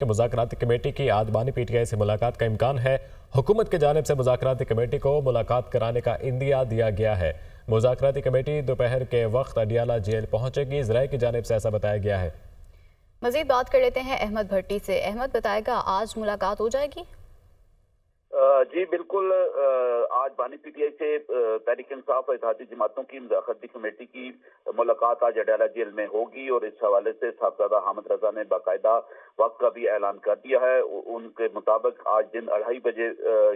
मुज़ाकराती committee की आज बानी पीटीआई से मुलाकात का इम्कान है। हुकूमत की जानिब से मुज़ाकराती कमेटी को मुलाकात कराने का इंदिया दिया गया है। मुज़ाकराती कमेटी दोपहर के वक्त अडियाला जेल पहुंचेगी, ज़राए की जानिब से ऐसा बताया गया है। मजीद बात कर लेते हैं अहमद भट्टी से। अहमद, बताएगा आज मुलाकात हो जाएगी? जी बिल्कुल। आज बानी पीटीआई से तहरीक इंसाफ और इत्तेहादी जमातों की मुज़ाकराती कमेटी की मुलाकात आज अडियाला जेल में होगी और इस हवाले से साहबजादा हामिद रजा ने बाकायदा वक्त का भी ऐलान कर दिया है। उनके मुताबिक आज दिन 2:30 बजे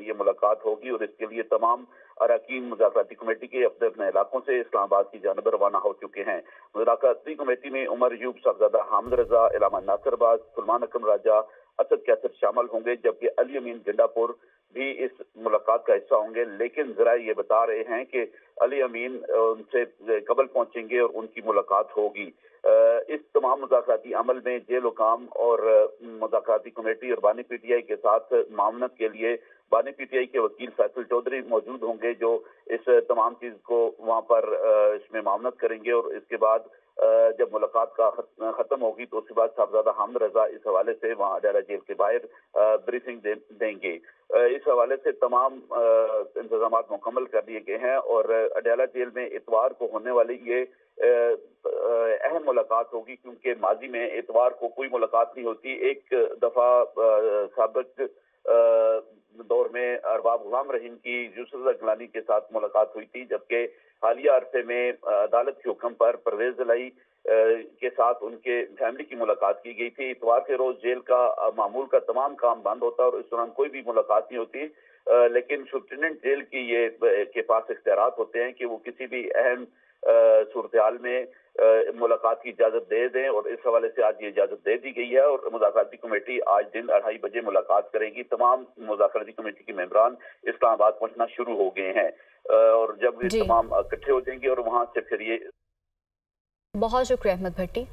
ये मुलाकात होगी और इसके लिए तमाम अरकान मुज़ाकराती कमेटी के अपने अपने इलाकों से इस्लामाबाद की जानब रवाना हो चुके हैं। मुज़ाकराती कमेटी में उमर यूब, साहबजादा हामिद रजा, इलामा नासिरबाज, सुलेमान अकरम राजा, असद कैसर शामिल होंगे, जबकि अली अमीन जिंदापुर भी इस मुलाकात का हिस्सा होंगे। लेकिन जरा ये बता रहे हैं कि अली अमीन उनसे कबल पहुंचेंगे और उनकी मुलाकात होगी। इस तमाम मुज़ाकराती अमल में जेल हुकाम और मुज़ाकराती कमेटी और बानी पीटीआई के साथ मामलत के लिए बानी पीटीआई के वकील फैसल चौधरी मौजूद होंगे, जो इस तमाम चीज को वहां पर इसमें मामलत करेंगे। और इसके बाद जब मुलाकात का खत्म होगी तो उसके बाद साहबजादा हामिद रजा इस हवाले से वहाँ अडियाला जेल के बाहर ब्रीफिंग देंगे। इस हवाले से तमाम इंतजाम मुकम्मल कर दिए गए हैं और अडियाला जेल में इतवार को होने वाली ये अहम मुलाकात होगी, क्योंकि माजी में इतवार को कोई मुलाकात नहीं होती। एक दफा साबिक दौर में अरबाब गुलाम रहीम की यूसुफ गिलानी के साथ मुलाकात हुई थी, जबकि हालिया अरसे में अदालत के हुक्म पर परवेज इलाही के साथ उनके फैमिली की मुलाकात की गई थी। इतवार के रोज जेल का मामूल का तमाम काम बंद होता है और इस दौरान कोई भी मुलाकात नहीं होती। लेकिन सुप्रीटेंडेंट जेल की ये के पास इख्तियारात होते हैं कि वो किसी भी अहम सूरत हाल में मुलाकात की इजाजत दे दें और इस हवाले से आज ये इजाजत दे दी गई है और मुज़ाकराती कमेटी आज दिन 2:30 बजे मुलाकात करेगी। तमाम मुज़ाकराती कमेटी के मेंबरान इस्लामाबाद पहुंचना शुरू हो गए हैं और जब ये तमाम इकट्ठे हो जाएंगे और वहां से फिर ये। बहुत शुक्रिया अहमद भट्टी।